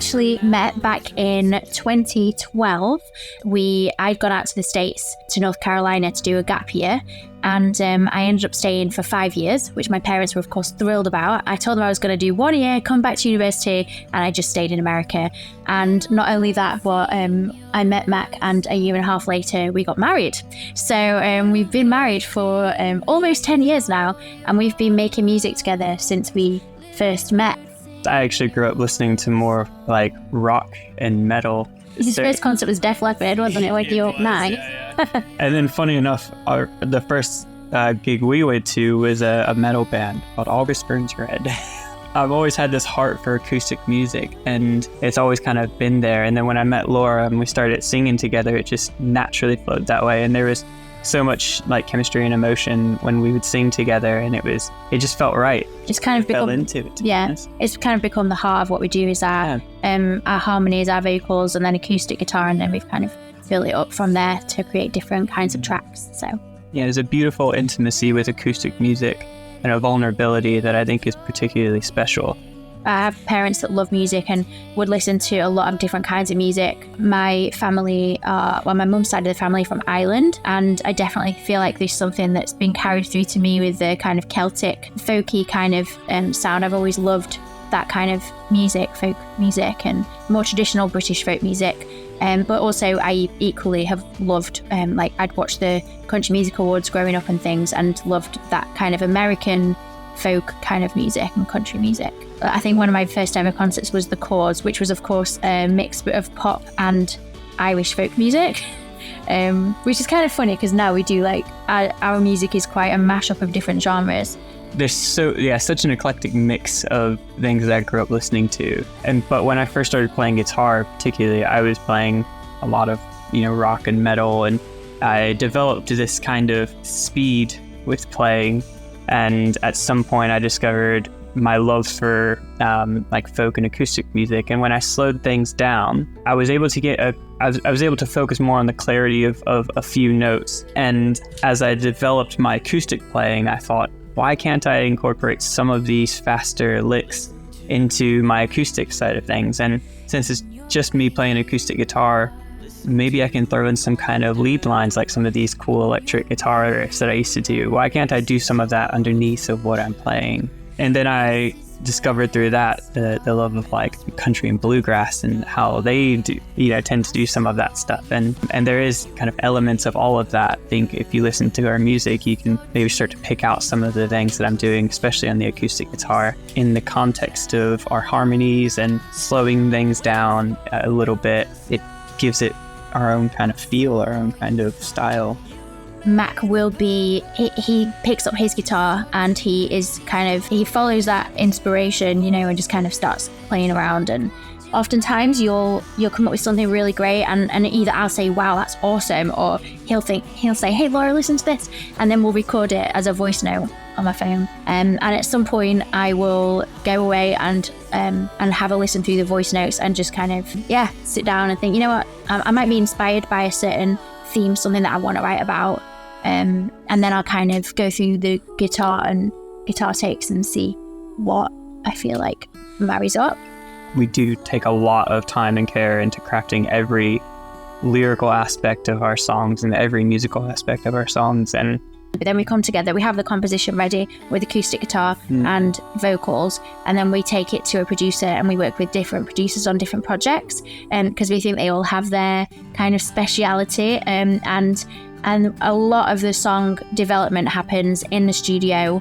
actually met back in 2012. I'd gone out to the States, to North Carolina, to do a gap year. And I ended up staying for 5 years, which my parents were, of course, thrilled about. I told them I was going to do 1 year, come back to university, and I just stayed in America. And not only that, but I met Mac, and a year and a half later, we got married. So we've been married for almost 10 years now, and we've been making music together since we first met. I actually grew up listening to more like rock and metal. His first concert was Def Leppard, wasn't it? Like the old night. And then, funny enough, the first gig we went to was a metal band called August Burns Red. I've always had this heart for acoustic music, and it's always kind of been there. And then when I met Laura and we started singing together, it just naturally flowed that way. And there was so much like chemistry and emotion when we would sing together, and it just felt right. It's kind of fell into it. Yeah, it's kind of become the heart of what we do is our harmonies, our vocals, and then acoustic guitar, and then we've kind of built it up from there to create different kinds of tracks. So yeah, there's a beautiful intimacy with acoustic music and a vulnerability that I think is particularly special. I have parents that love music and would listen to a lot of different kinds of music. My family, my mum's side of the family from Ireland, and I definitely feel like there's something that's been carried through to me with the kind of Celtic, folky kind of sound. I've always loved that kind of music, folk music, and more traditional British folk music. But also I equally have loved, I'd watched the Country Music Awards growing up and things, and loved that kind of American folk kind of music and country music. I think one of my first ever concerts was The Chords, which was of course a mix of pop and Irish folk music, which is kind of funny because now we do like our music is quite a mashup of different genres. There's such an eclectic mix of things that I grew up listening to. But when I first started playing guitar, particularly, I was playing a lot of rock and metal, and I developed this kind of speed with playing. And at some point, I discovered my love for folk and acoustic music. And when I slowed things down, I was able to I was able to focus more on the clarity of a few notes. And as I developed my acoustic playing, I thought, why can't I incorporate some of these faster licks into my acoustic side of things? And since it's just me playing acoustic guitar, maybe I can throw in some kind of lead lines like some of these cool electric guitar riffs that I used to do. Why can't I do some of that underneath of what I'm playing? And then I discovered through that the love of like country and bluegrass and how they do, tend to do some of that stuff. And there is kind of elements of all of that. I think if you listen to our music, you can maybe start to pick out some of the things that I'm doing, especially on the acoustic guitar, in the context of our harmonies and slowing things down a little bit. It gives it our own kind of feel, our own kind of style. Mac will be, he picks up his guitar and he follows that inspiration, and just kind of starts playing around. And oftentimes you'll come up with something really great, and either I'll say, wow, that's awesome, or he'll say, hey Laura, listen to this, and then we'll record it as a voice note on my phone. And at some point I will go away and have a listen through the voice notes and just kind of sit down and think, you know what, I might be inspired by a certain theme, something that I want to write about. And then I'll kind of go through the guitar and guitar takes and see what I feel like marries up. We do take a lot of time and care into crafting every lyrical aspect of our songs and every musical aspect of our songs. And but then we come together, we have the composition ready with acoustic guitar and vocals, and then we take it to a producer and we work with different producers on different projects, because we think they all have their kind of speciality, and a lot of the song development happens in the studio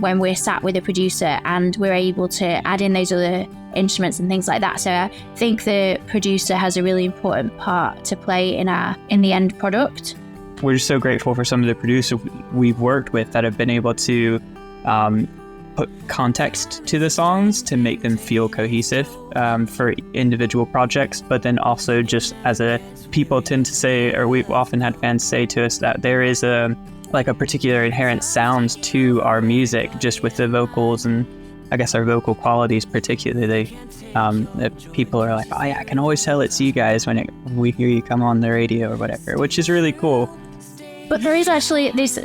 when we're sat with a producer and we're able to add in those other instruments and things like that. So I think the producer has a really important part to play in the end product. We're just so grateful for some of the producers we've worked with that have been able to put context to the songs to make them feel cohesive for individual projects, but then also just as people tend to say, or we've often had fans say to us that there is a particular inherent sound to our music, just with the vocals and I guess our vocal qualities particularly. People are like, oh yeah, I can always tell it's you guys when we hear you come on the radio or whatever, which is really cool. But there is actually there's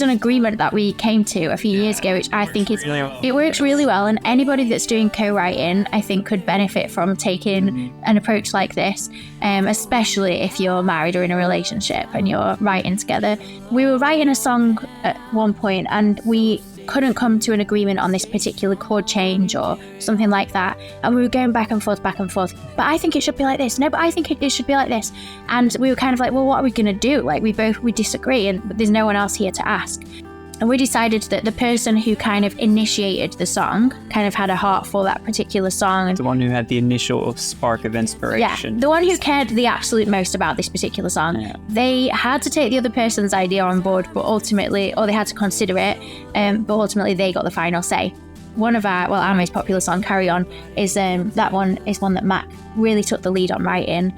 an agreement that we came to a few years ago, which I think it works really well, and anybody that's doing co-writing, I think, could benefit from taking an approach like this, especially if you're married or in a relationship and you're writing together. We were writing a song at one point, and we couldn't come to an agreement on this particular chord change or something like that, and we were going back and forth, but I think it should be like this, no, but I think it should be like this, and we were kind of like, well, what are we gonna do? Like, we disagree, and there's no one else here to ask. And we decided that the person who kind of initiated the song kind of had a heart for that particular song. And the one who had the initial spark of inspiration. Yeah, the one who cared the absolute most about this particular song. Yeah. They had to take the other person's idea on board, but ultimately, or they had to consider it, but ultimately they got the final say. One of our most popular song, Carry On, is that one is one that Mac really took the lead on writing.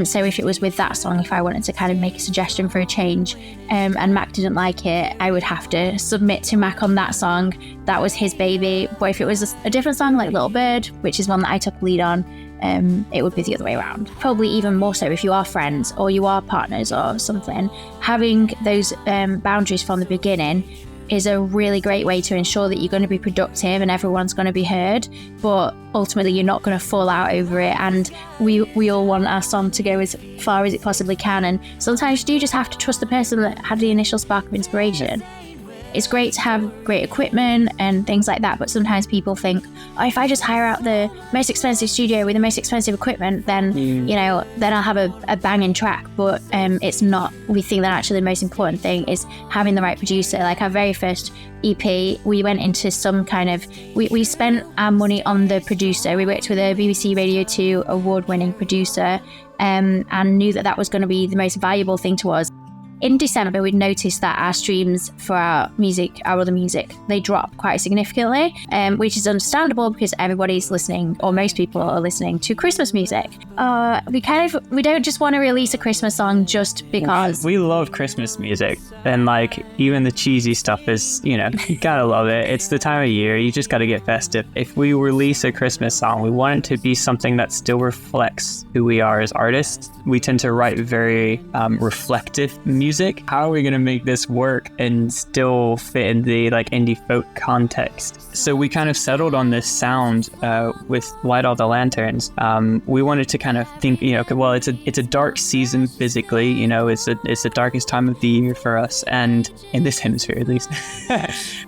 So if it was with that song, if I wanted to kind of make a suggestion for a change, and Mac didn't like it, I would have to submit to Mac on that song. That was his baby. But if it was a different song like Little Bird, which is one that I took the lead on, it would be the other way around. Probably even more so if you are friends or you are partners or something. Having those boundaries from the beginning is a really great way to ensure that you're going to be productive and everyone's going to be heard, but ultimately you're not going to fall out over it. And we all want our song to go as far as it possibly can, and sometimes you do just have to trust the person that had the initial spark of inspiration. It's great to have great equipment and things like that, but sometimes people think, oh, if I just hire out the most expensive studio with the most expensive equipment, then then I'll have a banging track. But it's not. We think that actually the most important thing is having the right producer. Like our very first EP, we went into some kind of, we spent our money on the producer. We worked with a BBC Radio 2 award-winning producer, and knew that was going to be the most valuable thing to us. In December, we'd noticed that our streams for our other music, they dropped quite significantly, which is understandable because everybody's listening, or most people are listening to Christmas music. We don't just want to release a Christmas song just because. We love Christmas music, and like even the cheesy stuff is, you gotta love it. It's the time of year, you just gotta get festive. If we release a Christmas song, we want it to be something that still reflects who we are as artists. We tend to write very reflective music. How are we going to make this work and still fit in the indie folk context? So we kind of settled on this sound with Light All the Lanterns. We wanted to kind of think, well, it's a dark season physically, it's the darkest time of the year for us, and in this hemisphere at least.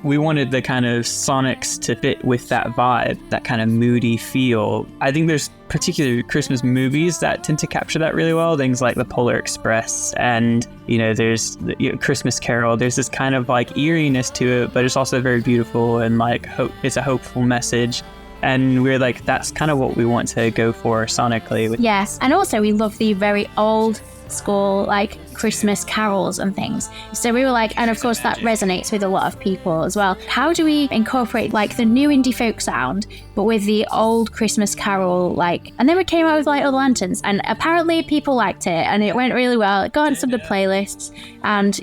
We wanted the kind of sonics to fit with that vibe, that kind of moody feel. I think there's particular Christmas movies that tend to capture that really well. Things like The Polar Express, and there's Christmas Carol. There's this kind of eeriness to it, but it's also very beautiful and hope. It's a hopeful message. And we're like, that's kind of what we want to go for sonically. Yes, and also we love the very old school Christmas carols and things. So we were and of course that resonates with a lot of people as well. How do we incorporate the new indie folk sound but with the old Christmas carol and then we came out with Light All the Lanterns, and apparently people liked it and it went really well. It got on some of the playlists, and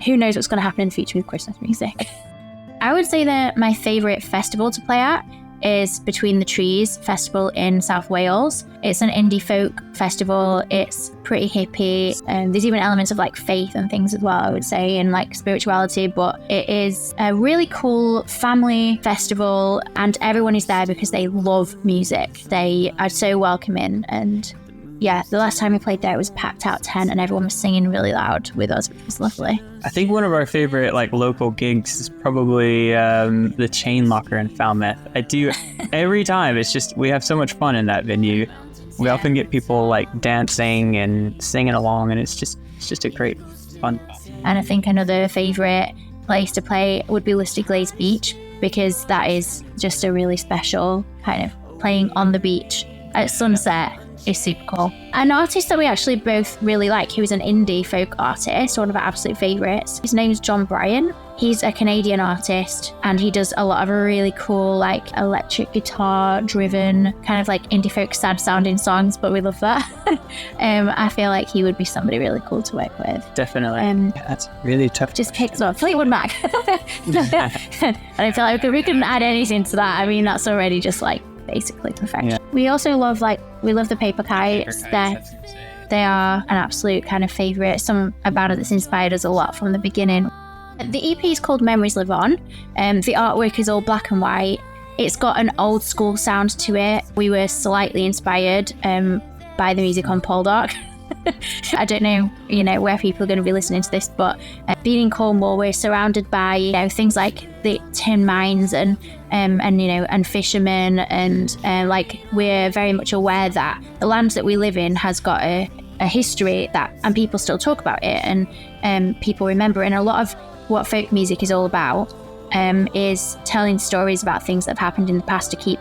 who knows what's going to happen in the future with Christmas music. I would say that my favourite festival to play at is Between the Trees Festival in South Wales. It's an indie folk festival. It's pretty hippie, and there's even elements of faith and things as well, I would say, and spirituality, but it is a really cool family festival, and everyone is there because they love music. They are so welcoming, and the last time we played there, it was packed out tent and everyone was singing really loud with us, which was lovely. I think one of our favorite local gigs is probably the Chain Locker in Falmouth. I do every time. It's just, we have so much fun in that venue. We often get people dancing and singing along, and it's just a great fun. And I think another favorite place to play would be Lusty Glaze Beach, because that is just a really special kind of playing on the beach at sunset. Is super cool. An artist that we actually both really like, who is an indie folk artist, one of our absolute favourites, his name's John Bryan. He's a Canadian artist, and he does a lot of really cool electric guitar driven kind of indie folk sad sounding songs, but we love that. I feel like he would be somebody really cool to work with. Definitely. That's really tough. Just picked up Fleetwood Mac. I don't feel like we couldn't add anything to that. I mean, that's already just basically perfection. Yeah. We also love we love the Paper Kites. They are an absolute kind of favourite. Some a band that's inspired us a lot from the beginning. The EP is called Memories Live On. The artwork is all black and white. It's got an old school sound to it. We were slightly inspired by the music on Poldark. I don't know, where people are going to be listening to this, but being in Cornwall, we're surrounded by, things like the tin mines and fishermen, and we're very much aware that the land that we live in has got a history and people still talk about it, and people remember. And a lot of what folk music is all about is telling stories about things that have happened in the past to keep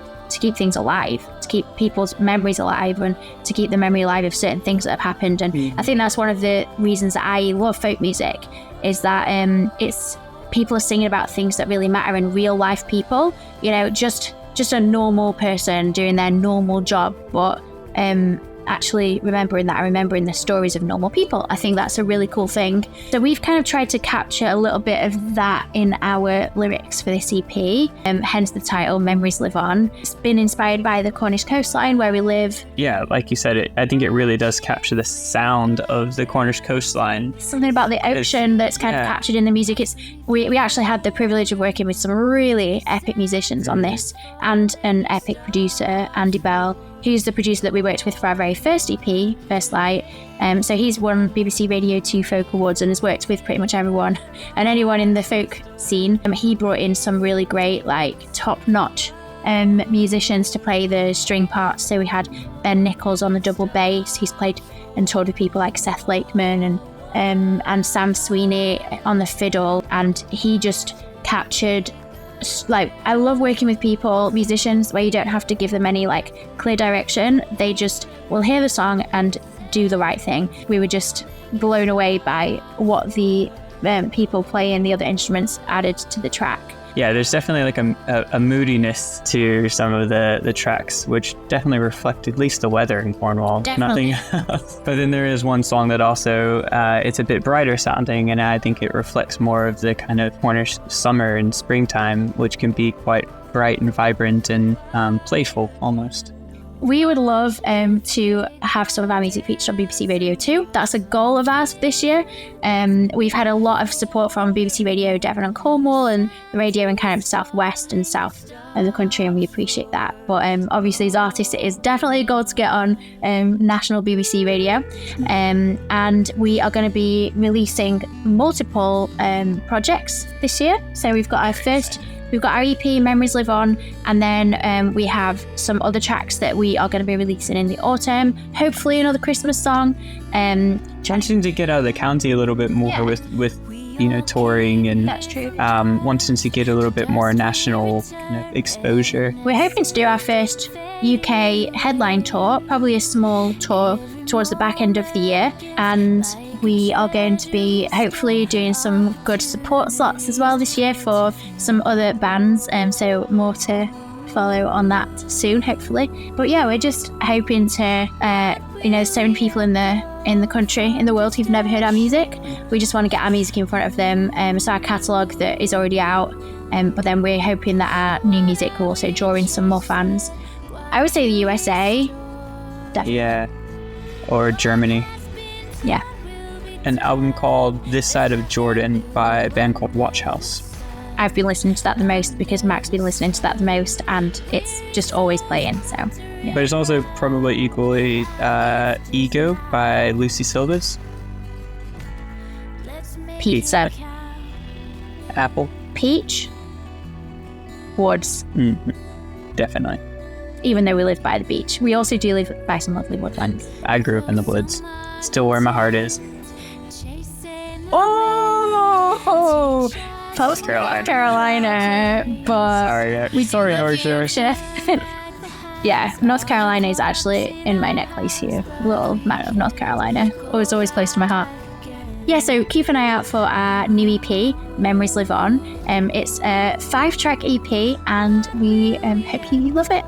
things alive, to keep people's memories alive, and to keep the memory alive of certain things that have happened. And I think that's one of the reasons that I love folk music, is that it's people are singing about things that really matter, and real life people, just a normal person doing their normal job, but actually remembering the stories of normal people. I think that's a really cool thing. So we've kind of tried to capture a little bit of that in our lyrics for this EP, hence the title Memories Live On. It's been inspired by the Cornish coastline where we live. Yeah, like you said, I think it really does capture the sound of the Cornish coastline. Something about the ocean that's kind of captured in the music. We actually had the privilege of working with some really epic musicians on this, and an epic producer, Andy Bell, who's the producer that we worked with for our very first EP, First Light. So he's won BBC Radio 2 Folk Awards and has worked with pretty much everyone and anyone in the folk scene. He brought in some really great, top-notch musicians to play the string parts. So we had Ben Nichols on the double bass. He's played and toured with people like Seth Lakeman and Sam Sweeney on the fiddle. And he just captured... I love working with musicians, where you don't have to give them any clear direction. They just will hear the song and do the right thing. We were just blown away by what the people playing the other instruments added to the track. Yeah, there's definitely a moodiness to some of the tracks, which definitely reflect at least the weather in Cornwall. Definitely. Nothing else. But then there is one song that also, it's a bit brighter sounding, and I think it reflects more of the kind of Cornish summer and springtime, which can be quite bright and vibrant and playful almost. We would love to have some of our music featured on BBC Radio 2. That's a goal of ours this year. We've had a lot of support from BBC Radio Devon and Cornwall, and the radio in kind of southwest and south of the country, and we appreciate that. But obviously, as artists, it is definitely a goal to get on national BBC radio. And we are going to be releasing multiple projects this year. So we've got our EP, Memories Live On, and then we have some other tracks that we are going to be releasing in the autumn. Hopefully another Christmas song. Wanting to get out of the county a little bit more with touring, and that's true. Wanting to get a little bit more national kind of exposure. We're hoping to do our first UK headline tour, probably a small tour towards the back end of the year, and we are going to be hopefully doing some good support slots as well this year for some other bands, so more to follow on that soon, hopefully. But yeah, we're just hoping to so many people in the country, in the world, who've never heard our music. We just want to get our music in front of them. So our catalogue that is already out, but then we're hoping that our new music will also draw in some more fans. I would say the USA, definitely. Yeah, or Germany. Yeah. An album called This Side of Jordan by a band called Watch House. I've been listening to that the most because Mac's been listening to that the most, and it's just always playing. So, yeah. But it's also probably equally Ego by Lucy Silvers. Pizza. Apple. Peach. Woods. Definitely. Even though we live by the beach, we also do live by some lovely woodlands. I grew up in the woods. Still where my heart is. Oh! South Carolina, but sorry, yeah, North Carolina is actually in my necklace here. Little map of North Carolina. Always close to my heart. Yeah, so keep an eye out for our new EP, Memories Live On. It's a 5-track EP, and we hope you love it.